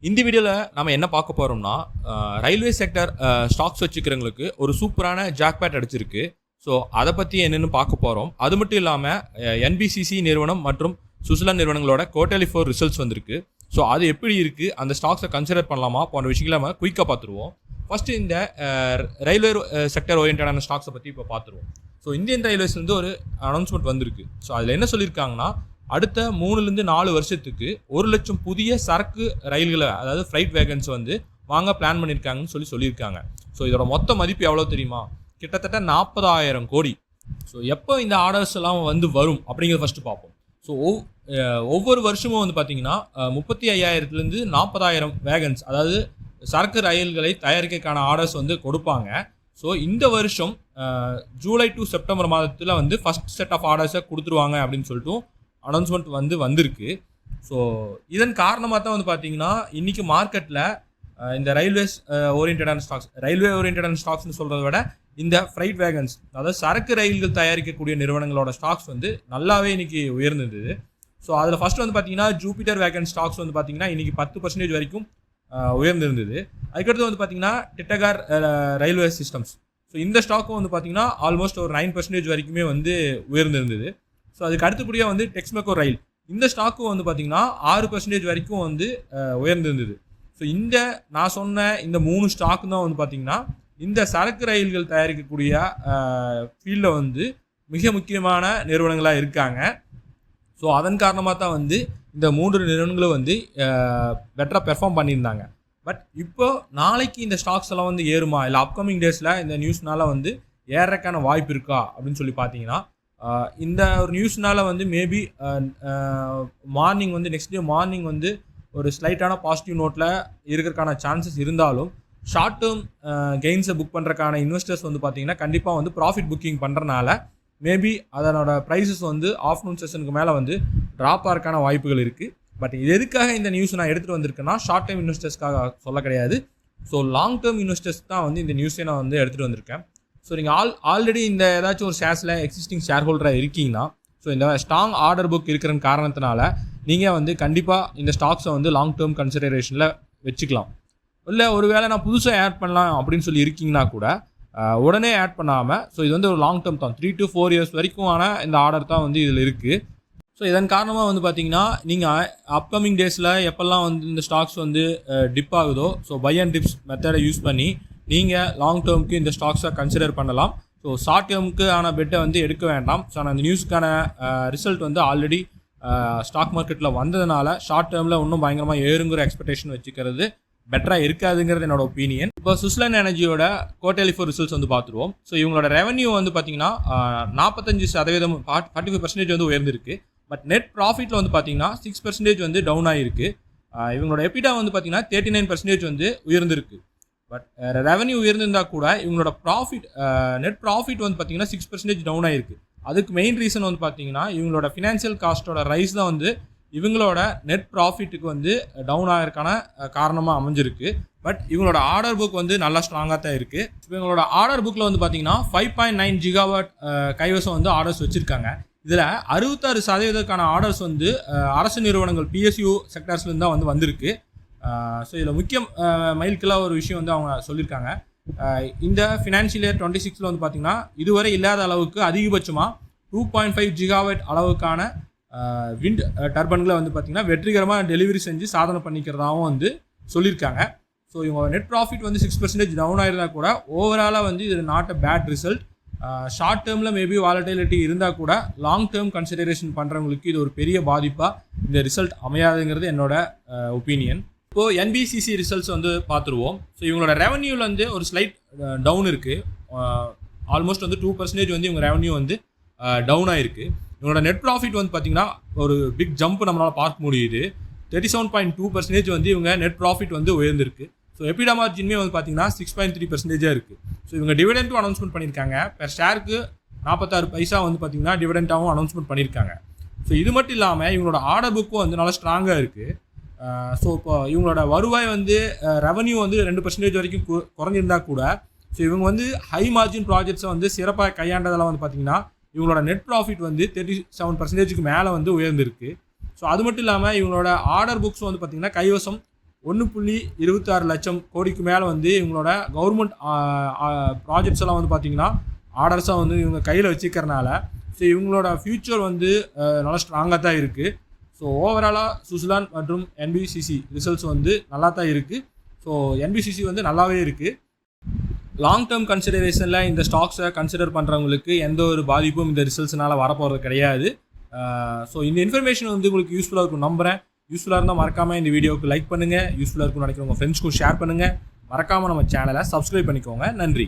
இந்த வீடியோவில் நம்ம என்ன பார்க்க போகிறோம்னா ரயில்வே செக்டர் ஸ்டாக்ஸ் வச்சுக்கிறவங்களுக்கு ஒரு சூப்பரான ஜாக்பேட் அடிச்சிருக்கு. ஸோ அதை பற்றி என்னென்னு பார்க்க போகிறோம். அது மட்டும் இல்லாமல் என்பிசிசி நிறுவனம் மற்றும் சுவிட்சர்லாந்து நிறுவனங்களோட குவார்ட்டர்லி 4 ரிசல்ட்ஸ் வந்திருக்கு. ஸோ அது எப்படி இருக்குது, அந்த ஸ்டாக்ஸை கன்சிடர் பண்ணலாமா போன்ற விஷயங்களை நம்ம குயிக்காக பார்த்துருவோம். ஃபஸ்ட்டு இந்த ரயில்வே செக்டர் ஓரியன்டான ஸ்டாக்ஸை பற்றி இப்போ பார்த்துருவோம். ஸோ இந்தியன் ரயில்வேஸ்லேருந்து ஒரு அனௌன்ஸ்மெண்ட் வந்திருக்கு. ஸோ அதில் என்ன சொல்லியிருக்காங்கன்னா, அடுத்த 3-4 வருஷத்துக்கு 1 லட்சம் புதிய சரக்கு ரயில்களை, அதாவது ஃப்ரைட் வேகன்ஸ் வந்து வாங்க பிளான் பண்ணியிருக்காங்கன்னு சொல்லியிருக்காங்க. ஸோ இதோட மொத்த மதிப்பு எவ்வளோ தெரியுமா? கிட்டத்தட்ட 40,000 கோடி. ஸோ எப்போ இந்த ஆர்டர்ஸ் எல்லாம் வந்து வரும் அப்படிங்கிறத ஃபஸ்ட்டு பார்ப்போம். ஸோ ஒவ்வொரு வருஷமும் வந்து பார்த்தீங்கன்னா 35,000 40,000 வேகன்ஸ், அதாவது சரக்கு ரயில்களை தயாரிக்கிறதுக்கான ஆர்டர்ஸ் வந்து கொடுப்பாங்க. ஸோ இந்த வருஷம் ஜூலை டு செப்டம்பர் மாதத்தில் வந்து ஃபஸ்ட் செட் ஆஃப் ஆர்டர்ஸை கொடுத்துருவாங்க அப்படின்னு சொல்லிட்டு அனௌன்ஸ்மெண்ட் வந்திருக்கு. ஸோ இதன் காரணமாக தான் வந்து பார்த்தீங்கன்னா இன்றைக்கி மார்க்கெட்டில் இந்த ரயில்வே ஓரியன்டான ஸ்டாக்ஸ்னு சொல்கிறத விட இந்த ஃப்ரைட் வேகன்ஸ், அதாவது சரக்கு ரயில்கள் தயாரிக்கக்கூடிய நிறுவனங்களோட ஸ்டாக்ஸ் வந்து நல்லாவே இன்றைக்கி உயர்ந்திருந்தது. ஸோ அதில் ஃபஸ்ட்டு வந்து பார்த்தீங்கன்னா ஜூபிட்டர் வேகன் ஸ்டாக்ஸ் வந்து பார்த்தீங்கன்னா இன்றைக்கி 10% வரைக்கும் உயர்ந்திருந்தது. அதுக்கடுத்து வந்து பார்த்தீங்கன்னா டிட்டகார் ரயில்வே சிஸ்டம்ஸ், ஸோ இந்த ஸ்டாக்கும் வந்து பார்த்தீங்கன்னா ஆல்மோஸ்ட் ஒரு 9% வரைக்குமே வந்து உயர்ந்திருந்தது. ஸோ அதுக்கு அடுத்தபடியாக வந்து டெக்ஸ்மெக்கோ ரயில், இந்த ஸ்டாக்கும் வந்து பார்த்தீங்கன்னா 6% வரைக்கும் வந்து உயர்ந்திருந்தது. ஸோ நான் சொன்ன இந்த 3 ஸ்டாக்கு தான் வந்து பார்த்தீங்கன்னா இந்த சரக்கு ரயில்கள் தயாரிக்கக்கூடிய ஃபீல்டில் வந்து மிக முக்கியமான நிறுவனங்களாக இருக்காங்க. ஸோ அதன் காரணமாக தான் வந்து இந்த 3 நிறுவனங்களும் வந்து பெட்டராக பெர்ஃபார்ம் பண்ணியிருந்தாங்க. பட் இப்போ நாளைக்கு இந்த ஸ்டாக்ஸ் எல்லாம் வந்து ஏறுமா, இல்லை அப்கமிங் டேஸில் இந்த நியூஸ்னால வந்து ஏறக்கான வாய்ப்பு இருக்கா அப்படின்னு சொல்லி பார்த்தீங்கன்னா, இந்த ஒரு நியூஸ்னால வந்து மேபி மார்னிங் வந்து நெக்ஸ்ட் டே மார்னிங் வந்து ஒரு ஸ்லைட்டான பாசிட்டிவ் நோட்டில் இருக்கிறதுக்கான சான்சஸ் இருந்தாலும், ஷார்ட் டேர்ம் கெயின்ஸை புக் பண்ணுறதுக்கான இன்வெஸ்டர்ஸ் வந்து பார்த்தீங்கன்னா கண்டிப்பாக வந்து ப்ராஃபிட் புக்கிங் பண்ணுறனால மேபி அதனோட ப்ரைஸஸ் வந்து ஆஃப்டர்நூன் செஷனுக்கு மேலே வந்து ட்ராப் ஆகிறதுக்கான வாய்ப்புகள் இருக்குது. பட் இது எதுக்காக இந்த நியூஸ் நான் எடுத்துகிட்டு வந்திருக்கேன்னா, ஷார்ட் டைம் இன்வெஸ்டர்ஸ்க்காக சொல்ல கிடையாது. ஸோ லாங் டேர்ம் இன்வெஸ்டர்ஸ் தான் வந்து இந்த நியூஸை நான் வந்து எடுத்துகிட்டு வந்திருக்கேன். ஸோ நீங்கள் ஆல்ரெடி இந்த ஏதாச்சும் ஒரு ஷேர்ஸில் எக்ஸிஸ்டிங் ஷேர் ஹோல்டராக இருக்கீங்கன்னா, ஸோ இந்த ஸ்ட்ராங் ஆர்டர் புக் இருக்கிற காரணத்தினால நீங்கள் வந்து கண்டிப்பாக இந்த ஸ்டாக்ஸை வந்து லாங் டேர்ம் கன்சிடரேஷனில் வச்சுக்கலாம். இல்லை ஒருவேளை நான் புதுசாக ஆட் பண்ணலாம் அப்படின்னு சொல்லி இருக்கீங்கன்னா கூட உடனே ஆட் பண்ணாமல், ஸோ இது வந்து ஒரு லாங் டேர்ம் தான், 3 to 4 years வரைக்குமான இந்த ஆர்டர் தான் வந்து இதில் இருக்குது. ஸோ இதன் காரணமாக வந்து பார்த்தீங்கன்னா நீங்கள் அப்கமிங் டேஸில் எப்போல்லாம் வந்து இந்த ஸ்டாக்ஸ் வந்து டிப் ஆகுதோ, ஸோ பை அண்ட் டிப்ஸ் மெத்தடை யூஸ் பண்ணி நீங்கள் லாங் டேர்முக்கு இந்த ஸ்டாக்ஸை கன்சிடர் பண்ணலாம். ஸோ ஷார்ட் டேர்முக்கு ஆன பெட்டை வந்து எடுக்க வேண்டாம். ஸோ அந்த நியூஸுக்கான ரிசல்ட் வந்து ஆல்ரெடி ஸ்டாக் மார்க்கெட்டில் வந்ததுனால ஷார்ட் டேர்மில் இன்னும் பயங்கரமாக ஏறுங்கிற எக்ஸ்பெக்டேஷன் வச்சுக்கிறது பெட்டராக இருக்காதுங்கிறது என்னோட ஒப்பீனியன். இப்போ சுவிட்சர்லாந்து எனர்ஜியோட குவார்ட்டர்லி 4 ரிசல்ட்ஸ் வந்து பார்த்துருவோம். ஸோ இவங்களோட ரெவன்யூ வந்து பார்த்தீங்கன்னா 45%, 45% வந்து உயர்ந்திருக்கு. பட் நெட் ப்ராஃபிட்டில் வந்து பார்த்தீங்கன்னா 6% வந்து டவுன் ஆகிருக்கு. இவங்களோட எபிடா வந்து பார்த்தீங்கன்னா 39% வந்து உயர்ந்திருக்கு. பட் ரெவன்யூ உயர்ந்திருந்தால் கூட இவங்களோட நெட் ப்ராஃபிட் வந்து பார்த்தீங்கன்னா 6% டவுன் ஆகிருக்கு. அதுக்கு மெயின் ரீசன் வந்து பார்த்தீங்கன்னா இவங்களோட ஃபினான்ஷியல் காஸ்ட்டோட ரைஸ் தான் வந்து இவங்களோட நெட் ப்ராஃபிட்டுக்கு வந்து டவுன் ஆகிறதுக்கான காரணமாக அமைஞ்சிருக்கு. பட் இவங்களோட ஆர்டர் புக் வந்து நல்லா ஸ்ட்ராங்காக தான் இருக்குது. இவங்களோட ஆர்டர் புக்கில் வந்து பார்த்தீங்கன்னா 5.9 ஜிகாவாட் கைவசம் வந்து ஆர்டர்ஸ் வச்சுருக்காங்க. இதில் 66% ஆர்டர்ஸ் வந்து அரசு நிறுவனங்கள் PSU செக்டர்ஸ்லேருந்து தான் வந்திருக்கு. ஸோ இதில் முக்கியம் மைல்கல்லாக ஒரு விஷயம் வந்து அவங்க சொல்லியிருக்காங்க. இந்த ஃபினான்ஷியல் இயர் 26 வந்து பார்த்திங்கன்னா இதுவரை இல்லாத அளவுக்கு அதிகபட்சமாக 2.5 ஜிகாவாட் அளவுக்கான விண்ட் டர்பன்களை வந்து பார்த்திங்கன்னா வெற்றிகரமாக டெலிவரி செஞ்சு சாதனை பண்ணிக்கிறதாகவும் வந்து சொல்லியிருக்காங்க. ஸோ இவங்க நெட் ப்ராஃபிட் வந்து 6% டவுன் ஆயிருந்தால் கூட ஓவராலாக வந்து இது not a bad result. Short டேர்மில் மேபி வாலட்டிலிட்டி இருந்தால் கூட லாங் டேர்ம் கன்சிடரேஷன் பண்ணுறவங்களுக்கு இது ஒரு பெரிய பாதிப்பாக இந்த ரிசல்ட் அமையாதுங்கிறது என்னோட ஒப்பீனியன். இப்போது என்பிசிசி ரிசல்ட்ஸ் வந்து பார்த்துருவோம். ஸோ இவங்களோட ரெவன்யூவில் வந்து ஒரு ஸ்லைட் டவுன் இருக்குது. ஆல்மோஸ்ட் வந்து 2% வந்து இவங்க ரெவன்யூ வந்து டவுன் ஆகிருக்கு. இவங்களோட நெட் ப்ராஃபிட் வந்து பார்த்திங்கன்னா ஒரு பிக் ஜம்ப் நம்மளால் பார்க்க முடியுது. 37.2% வந்து இவங்க நெட் ப்ராஃபிட் வந்து உயர்ந்திருக்கு. ஸோ எபிடா மார்ஜினுமே வந்து பார்த்திங்கன்னா 6.3% இருக்குது. ஸோ இவங்க டிவிடெண்ட்டும் அனௌன்ஸ்மெண்ட் பண்ணியிருக்காங்க. பெர் ஷேருக்கு 46 பைசா வந்து பார்த்திங்கன்னா டிவிடெண்ட்டாகவும் அனௌன்ஸ்மெண்ட் பண்ணியிருக்காங்க. ஸோ இது மட்டும் இல்லாமல் இவங்களோட ஆர்டர் புக்கும் வந்து நல்லா ஸ்ட்ராங்காக இருக்குது. ஸோ இப்போ இவங்களோட வருவாய் வந்து ரெவன்யூ வந்து 2% வரைக்கும் குறைஞ்சிருந்தா கூட, ஸோ இவங்க வந்து ஹை மார்ஜின் ப்ராஜெக்ட்ஸை வந்து சிறப்பாக கையாண்டதெல்லாம் வந்து பார்த்திங்கன்னா இவங்களோட நெட் ப்ராஃபிட் வந்து 37% மேலே வந்து உயர்ந்திருக்கு. ஸோ அது மட்டும் இல்லாமல் இவங்களோட ஆர்டர் புக்ஸ் வந்து பார்த்திங்கன்னா கைவசம் 1.26 லட்சம் கோடிக்கு மேலே வந்து இவங்களோட கவர்மெண்ட் ப்ராஜெக்ட்ஸ் எல்லாம் வந்து பார்த்திங்கன்னா ஆர்டர்ஸாக வந்து இவங்க கையில் வச்சுக்கிறனால ஸோ இவங்களோட ஃப்யூச்சர் வந்து நல்லா ஸ்ட்ராங்காக தான் இருக்குது. ஸோ ஓவராலாக சுஸ்லான் மற்றும் என்பிசிசி ரிசல்ட்ஸ் வந்து நல்லா தான் இருக்குது. ஸோ என்பிசிசி வந்து நல்லாவே இருக்குது. லாங் டேர்ம் கன்சிடரேஷனில் இந்த ஸ்டாக்ஸை கன்சிடர் பண்ணுறவங்களுக்கு எந்த ஒரு பாதிப்பும் இந்த ரிசல்ட்ஸ்னால் வரப்போகிறது கிடையாது. ஸோ இந்த இன்ஃபர்மேஷன் வந்து உங்களுக்கு யூஸ்ஃபுல்லாக இருக்கும் நம்புகிறேன். யூஸ்ஃபுல்லாக இருந்தால் மறக்காமல் இந்த வீடியோவுக்கு லைக் பண்ணுங்கள். யூஸ்ஃபுல்லாக இருக்கும்னு நினைக்கிறவங்க ஃப்ரெண்ட்ஸ்க்கும் ஷேர் பண்ணுங்கள். மறக்காமல் நம்ம சேனலை சப்ஸ்கிரைப் பண்ணிக்கோங்க. நன்றி.